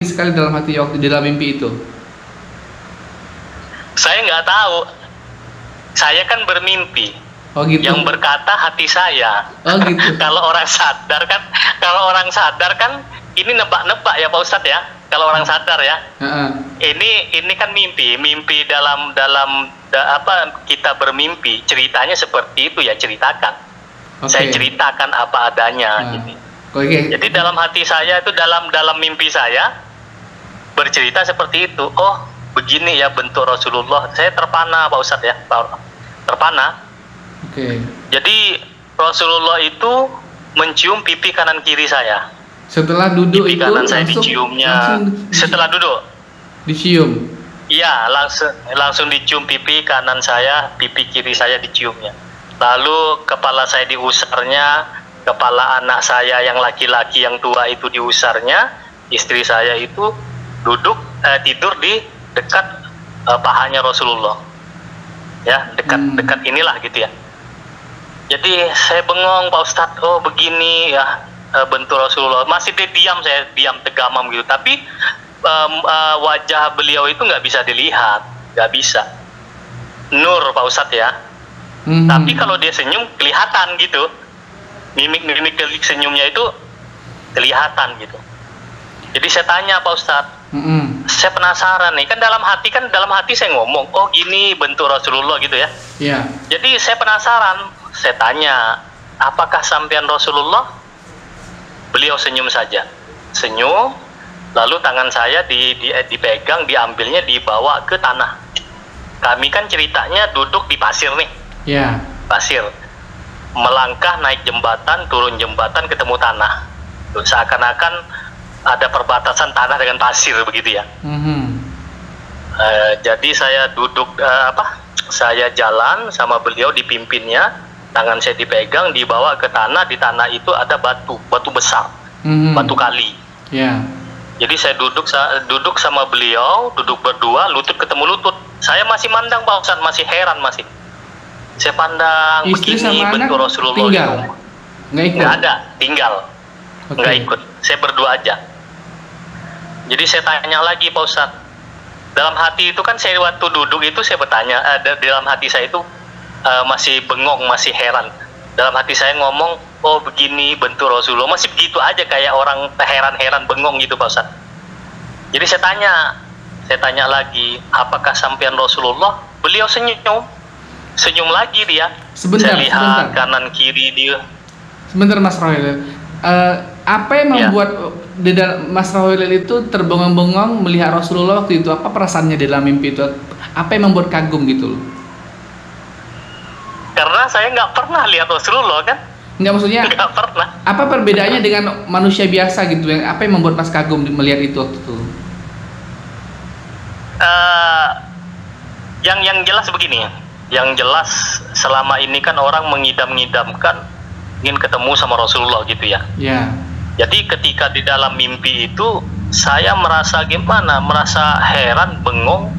Sekali dalam hati waktu di dalam mimpi itu? Saya nggak tahu. Saya kan bermimpi. Oh gitu. Yang berkata hati saya. Oh gitu. Kalau orang sadar kan, ini nebak-nebak ya Pak Ustadz ya. Kalau orang sadar ya. Ini kan mimpi dalam kita bermimpi, ceritanya seperti itu ya, ceritakan. Saya ceritakan apa adanya. Gitu. Jadi dalam hati saya itu, dalam mimpi saya bercerita seperti itu. Oh begini ya bentuk Rasulullah. Saya terpana Pak Ustadz ya, terpana. Jadi Rasulullah itu mencium pipi kanan kiri saya. Setelah duduk pipi itu kanan saya diciumnya. Setelah duduk dicium. Iya, langsung dicium pipi kanan saya, pipi kiri saya diciumnya. Lalu kepala saya diusarnya, kepala anak saya yang laki-laki yang tua itu diusarnya, istri saya itu tidur di dekat pahanya Rasulullah. Ya, dekat inilah gitu ya. Jadi saya bengong Pak Ustadz, oh begini ya bentuk Rasulullah. Masih saya diam tegamam gitu. Tapi wajah beliau itu nggak bisa dilihat, nggak bisa. Nur Pak Ustadz ya. Tapi kalau dia senyum kelihatan gitu. Mimik senyumnya itu kelihatan gitu. Jadi saya tanya Pak Ustadz, saya penasaran nih, kan dalam hati saya ngomong, oh gini bentuk Rasulullah gitu ya. Jadi saya penasaran, saya tanya, apakah sampean Rasulullah? Beliau senyum saja, senyum, lalu tangan saya dipegang, diambilnya, dibawa ke tanah. Kami kan ceritanya duduk di pasir nih, pasir, melangkah naik jembatan, turun jembatan, ketemu tanah, seakan-akan ada perbatasan tanah dengan pasir begitu ya. Jadi saya duduk saya jalan sama beliau dipimpinnya, tangan saya dipegang, dibawa ke tanah. Di tanah itu ada batu besar, batu kali. Jadi saya duduk sama beliau, duduk berdua, lutut ketemu lutut. Saya masih mandang Pak Ustadz, masih heran masih. Saya pandang istri begini bentuk Rasulullah tinggal? Nggak ada, tinggal. Nggak ikut, saya berdua aja. Jadi saya tanya lagi Pak Ustadz, dalam hati itu kan saya waktu duduk itu saya bertanya, dalam hati saya itu masih bengong, masih heran. Dalam hati saya ngomong, oh begini bentuk Rasulullah, masih begitu aja kayak orang heran-heran bengong gitu Pak Ustadz. Jadi saya tanya lagi, apakah sampean Rasulullah? Beliau senyum lagi dia. Sebentar, saya lihat kanan kiri dia. Sebentar Mas Rohil, apa yang membuat Mas Rohil itu terbengong-bengong melihat Rasulullah waktu itu? Apa perasaannya dalam mimpi itu? Apa yang membuat kagum gitu loh? Karena saya nggak pernah lihat Rasulullah kan? Nggak, maksudnya nggak pernah. Apa perbedaannya dengan manusia biasa gitu? Apa yang membuat Mas kagum melihat itu waktu itu? Yang jelas begini, yang jelas selama ini kan orang mengidam-ngidamkan ingin ketemu sama Rasulullah gitu ya. Jadi ketika di dalam mimpi itu saya merasa gimana? Merasa heran, bengong,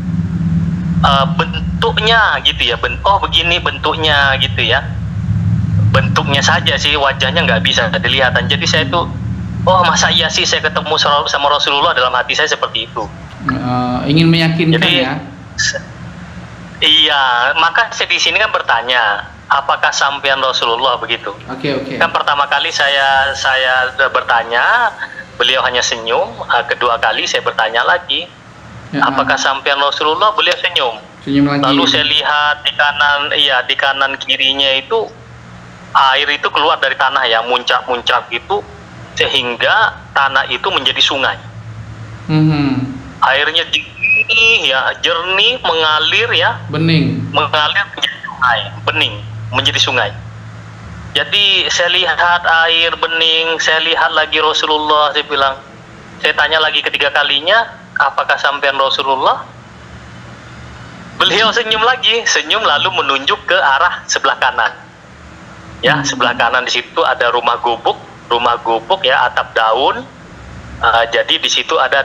bentuknya gitu ya. Oh begini bentuknya gitu ya. Bentuknya saja sih, wajahnya nggak bisa dilihat. Jadi saya tuh, oh masa iya sih saya ketemu sama Rasulullah, dalam hati saya seperti itu. Ingin meyakinkan. Jadi, ya. Iya, maka saya di sini kan bertanya, apakah sampean Rasulullah begitu? Kan pertama kali saya bertanya, beliau hanya senyum. Kedua kali saya bertanya lagi, apakah sampean Rasulullah? Beliau senyum lagi. Lalu saya lihat di kanan kirinya itu air itu keluar dari tanah ya, muncak-muncak gitu, sehingga tanah itu menjadi sungai. Airnya jernih, mengalir ya, mengalir menjadi sungai, bening menjadi sungai. Jadi saya lihat air bening, saya lihat lagi Rasulullah, saya tanya lagi ketiga kalinya, apakah sampean Rasulullah? Beliau senyum lagi, lalu menunjuk ke arah sebelah kanan. Ya, sebelah kanan di situ ada rumah gubuk ya, atap daun. Jadi di situ ada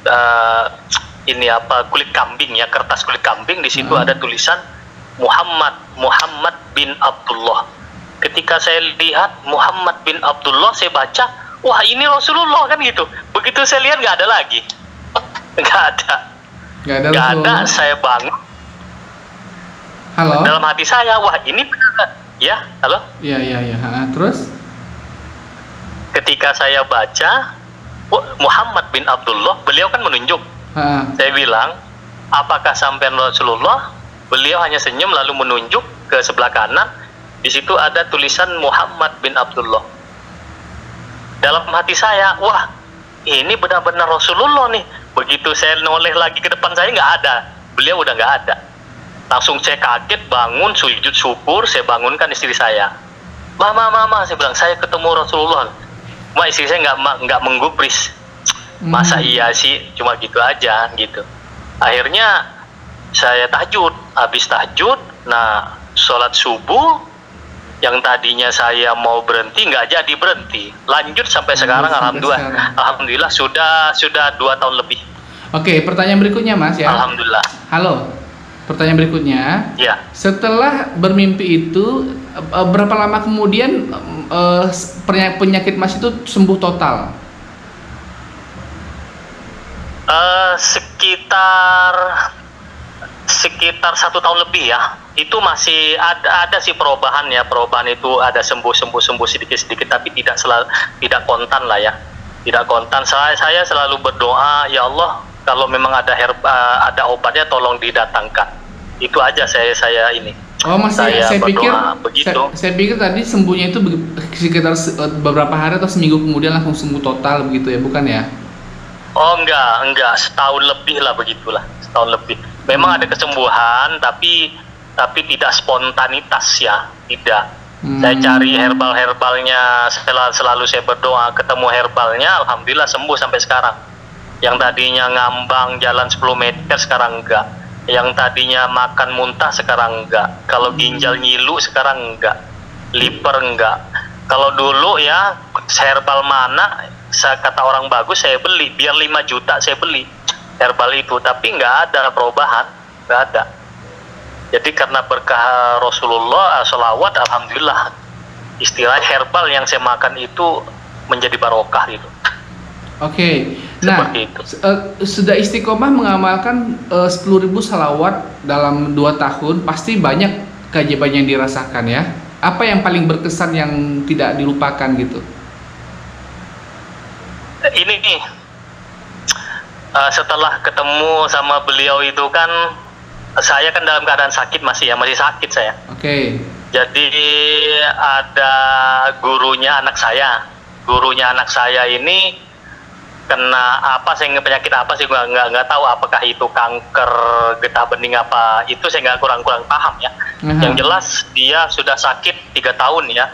eh, ini apa, kulit kambing ya, kertas kulit kambing. Di situ ada tulisan Muhammad bin Abdullah. Ketika saya lihat Muhammad bin Abdullah, saya baca, wah ini Rasulullah kan gitu. Begitu saya lihat nggak ada lagi, nggak ada. Saya bangun. Halo. Dalam hati saya, wah ini benar. Ya, halo. Iya. Terus? Ketika saya baca Muhammad bin Abdullah, beliau kan menunjuk. Saya bilang, apakah sampean Rasulullah? Beliau hanya senyum lalu menunjuk ke sebelah kanan. Di situ ada tulisan Muhammad bin Abdullah. Dalam hati saya, wah ini benar-benar Rasulullah nih. Begitu saya noleh lagi ke depan, saya nggak ada. Beliau udah nggak ada. Langsung saya kaget, bangun, sujud syukur. Saya bangunkan istri saya. Mama, saya bilang, saya ketemu Rasulullah. Istri saya nggak menggubris. Masa iya sih, cuma gitu aja gitu. Akhirnya saya tahajud. Habis tahajud, nah sholat subuh, yang tadinya saya mau berhenti nggak jadi berhenti, lanjut sampai sekarang. Alhamdulillah sudah 2 tahun lebih. Oke, pertanyaan berikutnya Mas ya. Alhamdulillah. Halo, pertanyaan berikutnya. Ya. Setelah bermimpi itu, berapa lama kemudian penyakit Mas itu sembuh total? Sekitar 1 tahun lebih ya. Itu masih ada sih perubahan ya. Perubahan itu ada sembuh sedikit, tapi tidak kontan lah ya. Tidak kontan. Saya selalu berdoa, ya Allah, kalau memang ada obatnya tolong didatangkan. Itu aja saya ini. Oh, masih saya pikir begitu. Saya pikir tadi sembuhnya itu sekitar beberapa hari atau seminggu kemudian langsung sembuh total begitu ya, bukan ya? Oh, enggak, setahun lebih lah begitulah, setahun lebih. Memang ada kesembuhan, tapi tidak spontanitas ya, tidak. Saya cari herbalnya, selalu saya berdoa, ketemu herbalnya, alhamdulillah sembuh sampai sekarang. Yang tadinya ngambang jalan 10 meter sekarang enggak. Yang tadinya makan muntah sekarang enggak. Kalau ginjal nyilu sekarang enggak. Liver enggak. Kalau dulu ya, herbal mana, kata orang bagus saya beli, biar 5 juta saya beli herbal itu, tapi nggak ada perubahan, nggak ada. Jadi karena berkah Rasulullah, salawat, alhamdulillah, istilah herbal yang saya makan itu menjadi barokah itu. Oke, nah sudah istiqomah mengamalkan 10.000 salawat dalam 2 tahun, pasti banyak keajaiban yang dirasakan ya. Apa yang paling berkesan yang tidak dilupakan gitu? Ini nih, setelah ketemu sama beliau itu kan, saya kan dalam keadaan sakit masih sakit saya. Oke. Jadi ada gurunya anak saya ini kena penyakit apa sih, nggak tahu apakah itu kanker getah bening apa itu, saya nggak kurang paham ya. Yang jelas dia sudah sakit 3 tahun ya.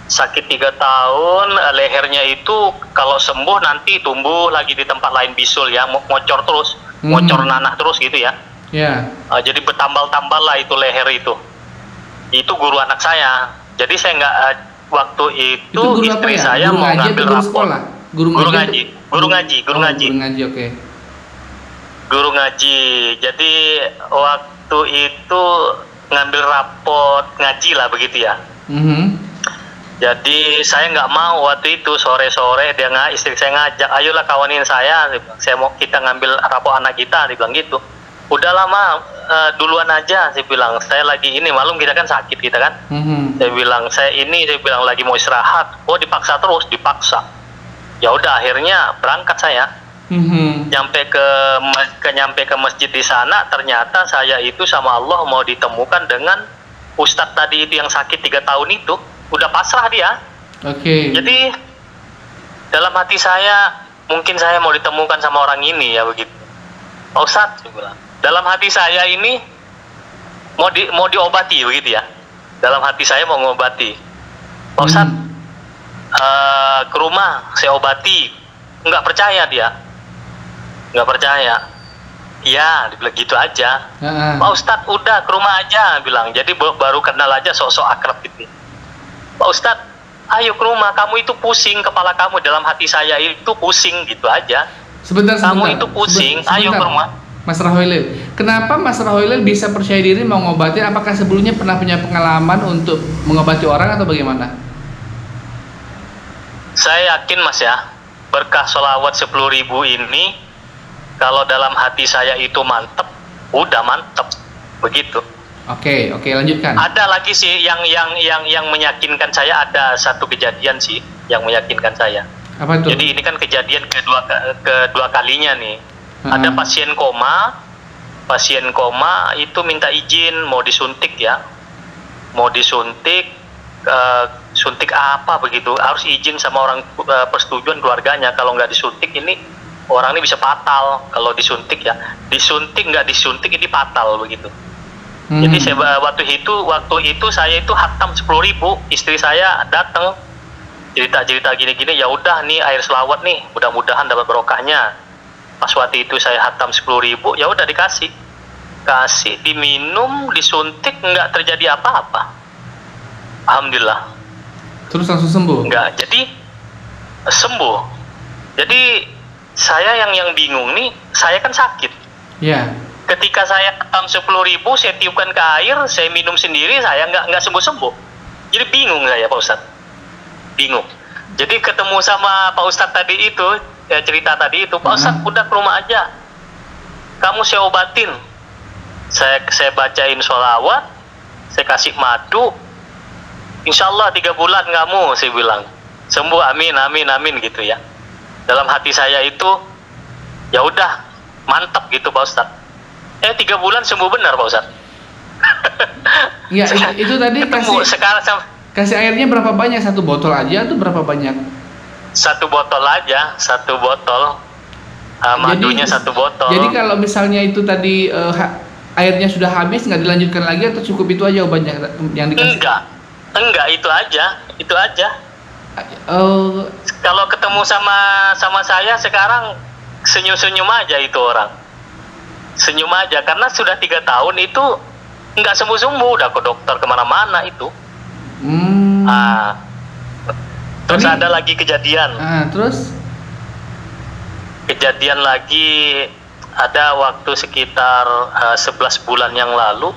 Sakit 3 tahun, lehernya itu kalau sembuh nanti tumbuh lagi di tempat lain bisul ya, ngocor terus, ngocor nanah terus gitu ya. Jadi bertambal-tambal lah itu leher itu. Itu guru anak saya. Jadi saya nggak, waktu itu istri saya mau ngambil rapor. Guru ngaji. Oke. Guru ngaji. Jadi waktu itu ngambil raport ngaji lah begitu ya. Jadi saya nggak mau waktu itu, sore-sore istri saya ngajak, ayolah kawanin saya mau kita ngambil rapor anak kita, dia bilang gitu. Udah lama duluan aja, saya bilang, saya lagi ini, malum kita kan sakit kita kan. Saya bilang saya bilang lagi mau istirahat. Oh dipaksa terus, dipaksa. Ya udah akhirnya berangkat saya. Nyampe ke masjid di sana, ternyata saya itu sama Allah mau ditemukan dengan Ustadz tadi itu yang sakit 3 tahun itu. Udah pasrah dia. Oke. Jadi dalam hati saya, mungkin saya mau ditemukan sama orang ini ya begitu. Pak Ustadz, dalam hati saya ini mau diobati begitu ya. Dalam hati saya mau ngobati. Pak Ustadz, ke rumah saya obati. Nggak percaya dia. Nggak percaya. Ya, dibilang gitu aja. Pak Ustadz, udah ke rumah aja, bilang. Jadi baru kenal aja, sok-sok akrab gitu. Pak Ustadz, ayo ke rumah, kamu itu pusing, kepala kamu dalam hati saya itu pusing gitu aja. Sebentar, Kamu itu pusing, ayo ke rumah. Mas Rahoylil, kenapa Mas Rahoylil bisa percaya diri mau ngobatin? Apakah sebelumnya pernah punya pengalaman untuk mengobati orang atau bagaimana? Saya yakin Mas ya, berkah sholawat 10.000 ini, kalau dalam hati saya itu mantep, udah mantep, begitu. Oke, lanjutkan. Ada lagi sih yang meyakinkan saya, ada satu kejadian sih yang meyakinkan saya. Apa itu? Jadi ini kan kejadian kedua kalinya nih. Ada pasien koma itu minta izin mau disuntik ya, mau disuntik, suntik apa begitu, harus izin sama orang, persetujuan keluarganya. Kalau nggak disuntik ini orang ini bisa fatal. Kalau disuntik ya, disuntik nggak disuntik ini fatal begitu. Jadi saya waktu itu saya itu hatam 10.000, istri saya datang cerita gini-gini, ya udah nih air selawat nih, mudah-mudahan dapat barokahnya. Pas waktu itu saya hatam 10.000, ya udah kasih diminum, disuntik, nggak terjadi apa-apa, alhamdulillah. Terus langsung sembuh? Nggak, jadi sembuh. Jadi saya yang bingung nih, saya kan sakit. Iya. Ketika saya hatam 10.000, saya tiupkan ke air, saya minum sendiri, saya nggak sembuh-sembuh. Jadi bingung saya, Pak Ustadz, bingung. Jadi ketemu sama Pak Ustadz tadi itu, cerita tadi itu, Pak Ustadz udah ke rumah aja, kamu saya obatin, saya bacain sholawat, saya kasih madu, insya Allah 3 bulan kamu, saya bilang sembuh, amin gitu ya. Dalam hati saya itu, ya udah mantap gitu Pak Ustadz. 3 bulan sembuh benar Pak Ustadz. Iya, itu tadi ketemu sekarang kasih airnya berapa banyak? 1 botol aja atau berapa banyak? 1 botol aja, 1 botol. Madunya 1 botol. Jadi kalau misalnya itu tadi airnya sudah habis, nggak dilanjutkan lagi atau cukup itu aja obatnya yang dikasih? Enggak, itu aja. Kalau ketemu sama saya sekarang senyum aja itu orang. Senyum aja, karena sudah 3 tahun itu nggak sembuh-sembuh, udah ke dokter kemana-mana itu. Terus ada lagi kejadian. Terus? Kejadian lagi ada waktu sekitar 11 bulan yang lalu.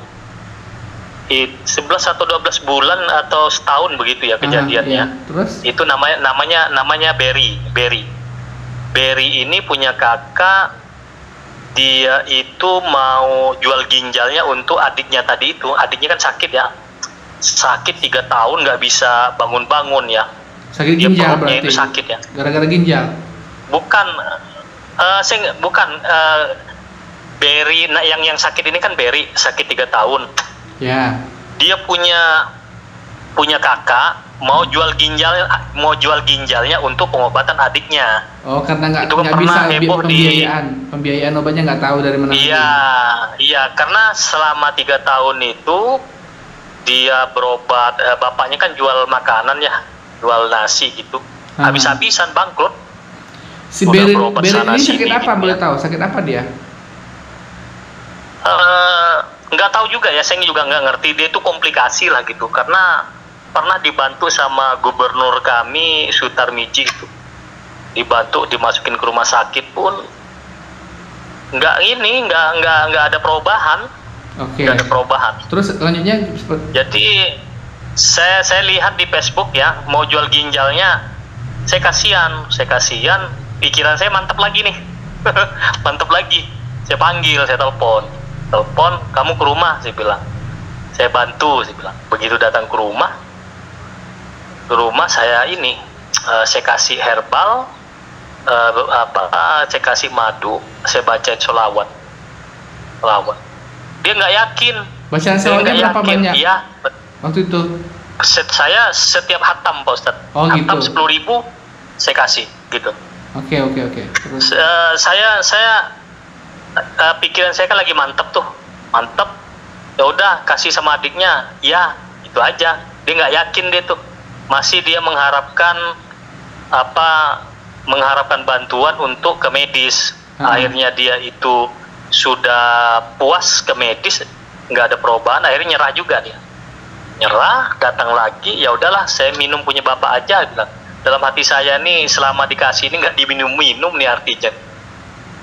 11 atau 12 bulan atau setahun begitu ya kejadiannya. Iya. Terus? Itu namanya Berry. Berry ini punya kakak, dia itu mau jual ginjalnya untuk adiknya tadi itu. Adiknya kan sakit ya. Sakit 3 tahun nggak bisa bangun-bangun ya. Sakit ginjal berarti? Itu sakit ya. Gara-gara ginjal? Bukan, Berry, yang sakit ini kan Berry, sakit 3 tahun. Ya. Dia punya kakak mau jual ginjalnya untuk pengobatan adiknya. Oh, karena nggak kan bisa heboh pembiayaan obatnya nggak tahu dari mana. Iya, karena selama 3 tahun itu dia berobat, bapaknya kan jual makanan ya, jual nasi gitu, habis-habisan bangkrut. Si Berry ini sakit apa gitu, boleh tahu? Sakit apa dia? Nggak tahu juga ya, saya juga nggak ngerti. Dia itu komplikasi lah gitu, karena pernah dibantu sama gubernur kami Sutarmiji itu, dibantu dimasukin ke rumah sakit pun nggak ada perubahan. Oke. Nggak ada perubahan. Terus selanjutnya? Jadi saya lihat di Facebook ya, mau jual ginjalnya, saya kasihan, pikiran saya mantap lagi nih. Mantap lagi. Saya panggil, saya telepon, kamu ke rumah, saya bilang. Saya bantu, saya bilang. Begitu datang ke rumah saya ini, saya kasih herbal, saya kasih madu, saya bacain sholawat. Dia nggak yakin. Bacaan sholawatnya berapa banyak? Iya. Waktu itu? Saya setiap hatam Pak Ustadz. Oh, hatam gitu. 10.000 saya kasih gitu. Oke. Terus? Saya pikiran saya kan lagi mantep. Ya udah kasih sama adiknya, ya itu aja. Dia nggak yakin dia tuh, masih dia mengharapkan bantuan untuk ke medis. Akhirnya dia itu sudah puas ke medis, nggak ada perubahan, akhirnya nyerah juga dia. Datang lagi, ya udahlah saya minum punya bapak aja bilang. Dalam hati saya nih, selama dikasih ini nggak diminum-minum nih artinya.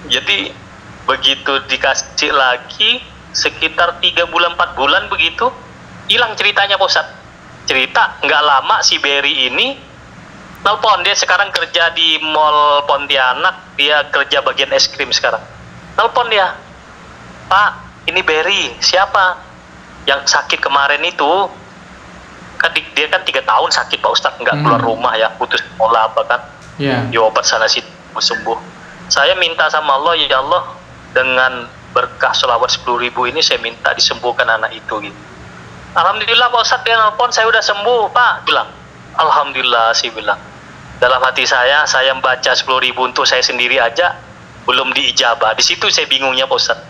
Jadi begitu dikasih lagi sekitar 3 bulan 4 bulan begitu hilang ceritanya Pak Ustadz. Cerita nggak lama si Berry ini nelpon, dia sekarang kerja di Mall Pontianak, dia kerja bagian es krim sekarang. Nelpon dia, Pak, ini Berry, siapa? Yang sakit kemarin itu, kan dia kan 3 tahun sakit Pak Ustadz, nggak keluar rumah ya, putus sekolah apa kan, diobat sana situ sembuh. Saya minta sama Allah, ya Allah, dengan berkah sholawat 10.000 ini saya minta disembuhkan anak itu gitu. Alhamdulillah Pak Ustadz, dia nelpon, saya udah sembuh Pak, bilang. Alhamdulillah sih bilang. Dalam hati saya membaca 10.000 untuk saya sendiri aja belum diijabah. Di situ saya bingungnya Pak Ustadz.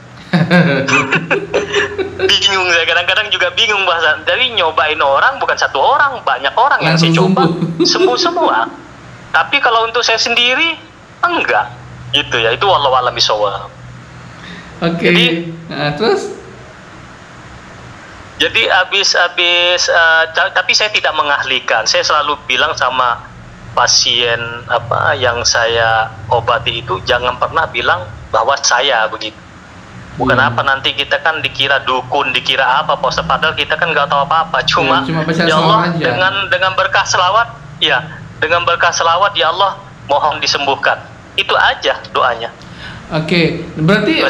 Bingung saya, kadang-kadang juga bingung bahasa. Jadi nyobain orang bukan satu orang, banyak orang yang saya coba sembuh semua. Tapi kalau untuk saya sendiri enggak. Gitu ya, itu wallahu a'lam bishawab. Oke. Jadi, terus? Jadi tapi saya tidak mengahlihkan. Saya selalu bilang sama pasien yang saya obati itu, jangan pernah bilang bahwa saya begitu. Bukan apa, nanti kita kan dikira dukun, dikira apa, padahal kita kan nggak tahu apa-apa. Cuma ya Allah dengan berkah selawat, ya dengan berkah selawat ya Allah mohon disembuhkan. Itu aja doanya. Oke, berarti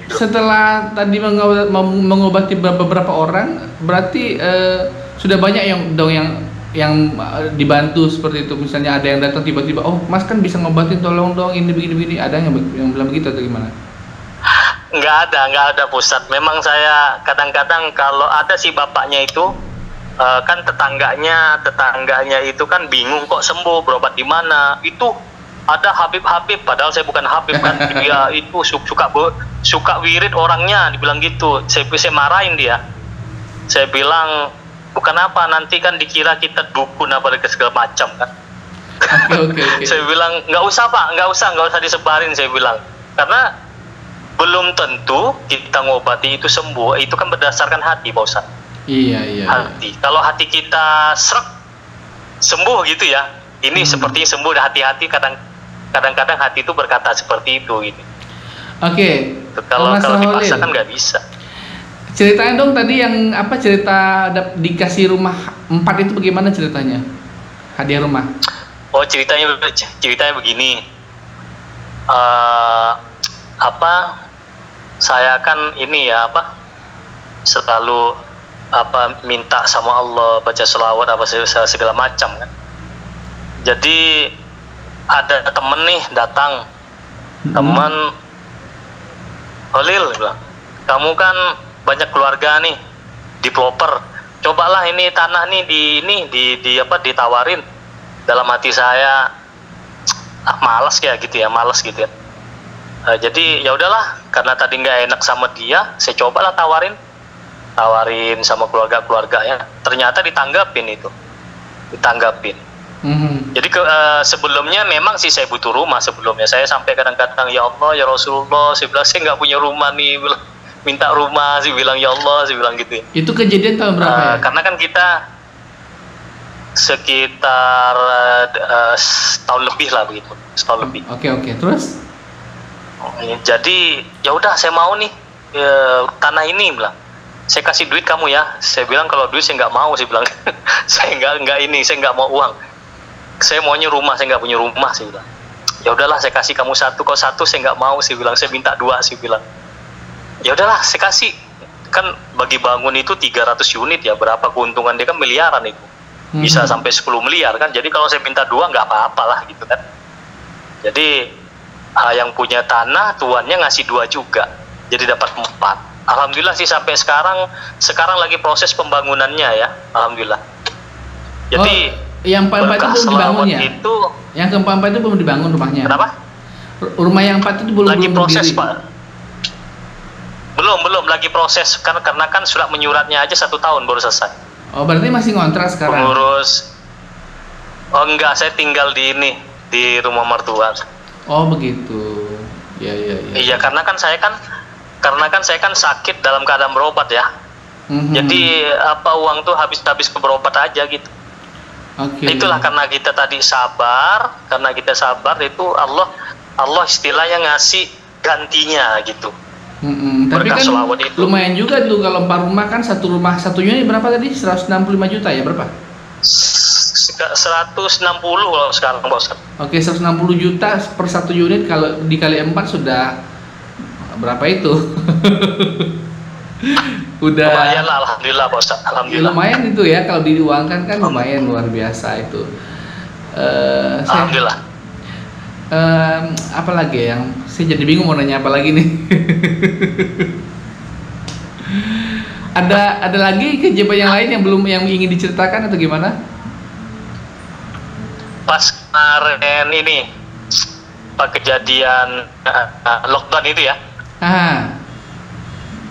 setelah tadi mengobati beberapa orang, berarti sudah banyak yang dibantu seperti itu. Misalnya ada yang datang tiba-tiba, oh Mas kan bisa ngobatin, tolong dong ini begini-begini. Ada yang bilang begitu atau gimana? Nggak ada Pusat. Memang saya kadang-kadang kalau ada si bapaknya itu kan tetangganya itu kan bingung kok sembuh, berobat di mana. Itu ada Habib, padahal saya bukan Habib kan. Dia itu suka wirid orangnya, dibilang gitu. Saya marahin dia. Saya bilang bukan apa, nanti kan dikira kita dukun apa segala macam kan. Okay. Saya bilang nggak usah Pak, nggak usah disebarin, saya bilang, karena belum tentu kita ngobati itu sembuh. Itu kan berdasarkan hati Pak Ustadz. Iya. Hati. Kalau hati kita srek sembuh gitu ya, ini sepertinya sembuh. Hati-hati kadang-kadang hati itu berkata seperti itu gitu. Oke. Kalau dipaksakan nggak bisa. Ceritain dong tadi yang cerita dikasih rumah 4 itu bagaimana ceritanya? Hadiah rumah. Oh, ceritanya begini. Saya kan ini ya selalu minta sama Allah, baca selawat segala macam kan. Jadi ada temen nih datang, temen Holil bilang, kamu kan banyak keluarga nih di Ploper, cobalah ini tanah nih ditawarin. Dalam hati saya malas gitu ya. Jadi ya udahlah, karena tadi nggak enak sama dia, saya cobalah tawarin sama keluarga-keluarganya. Ternyata ditanggapin. Jadi sebelumnya memang sih saya butuh rumah sebelumnya. Saya sampai kadang-kadang, ya Allah ya Rasulullah, saya bilang saya nggak punya rumah nih, minta rumah, saya bilang ya Allah, saya bilang gitu ya. Itu kejadian tahun berapa ya? Karena kan kita sekitar setahun lebih lah begitu, setahun lebih. Oke, terus? Jadi ya udah, saya mau nih tanah ini, bilang saya kasih duit kamu ya. Saya bilang kalau duit saya nggak mau, saya bilang saya nggak mau uang, saya maunya rumah, saya nggak punya rumah, saya bilang. Ya udahlah, saya kasih kamu satu, kok satu saya nggak mau, saya bilang, saya minta 2, saya bilang. Ya udahlah, saya kasih. Kan bagi bangun itu 300 unit ya, berapa keuntungan dia kan miliaran itu, bisa sampai 10 miliar kan. Jadi kalau saya minta 2 nggak apa-apa lah gitu kan. Jadi yang punya tanah tuannya ngasih 2 juga, jadi dapat 4. Alhamdulillah sih sampai sekarang lagi proses pembangunannya ya, alhamdulillah. Jadi yang keempat itu belum dibangun ya? Yang keempat itu belum dibangun rumahnya. Kenapa? Rumah yang 4 itu belum lagi proses berdiri. Pak. Belum lagi proses karena kan surat menyuratnya aja 1 tahun baru selesai. Oh, berarti masih ngontrak sekarang? Pengurus. Oh enggak, saya tinggal di rumah mertua. Oh begitu. Ya. Iya, karena kan saya kan sakit dalam keadaan berobat ya. Jadi uang tuh habis ke berobat aja gitu. Itulah karena kita tadi sabar, itu Allah istilahnya ngasih gantinya gitu. Tapi Berkah kan sholawat itu. lumayan juga tuh kalau 4 rumah kan, satu rumah satunya berapa tadi? 165 juta ya, berapa? 160 kalau sekarang Pak Ustadz. Oke, 160 juta per satu unit, kalau dikali 4 sudah berapa itu? Udah lumayan lah, alhamdulillah Pak Ustadz, ya, alhamdulillah. lumayan itu ya, kalau diuangkan kan lumayan, luar biasa itu. Alhamdulillah. Apa lagi yang saya jadi bingung mau nanya apa lagi nih? ada lagi keajaiban yang lain yang belum, yang ingin diceritakan atau gimana? Pas kemarin ini, pas kejadian lockdown itu ya,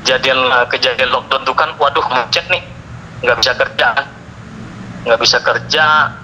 kejadian lockdown itu kan, waduh macet nih, nggak bisa kerja,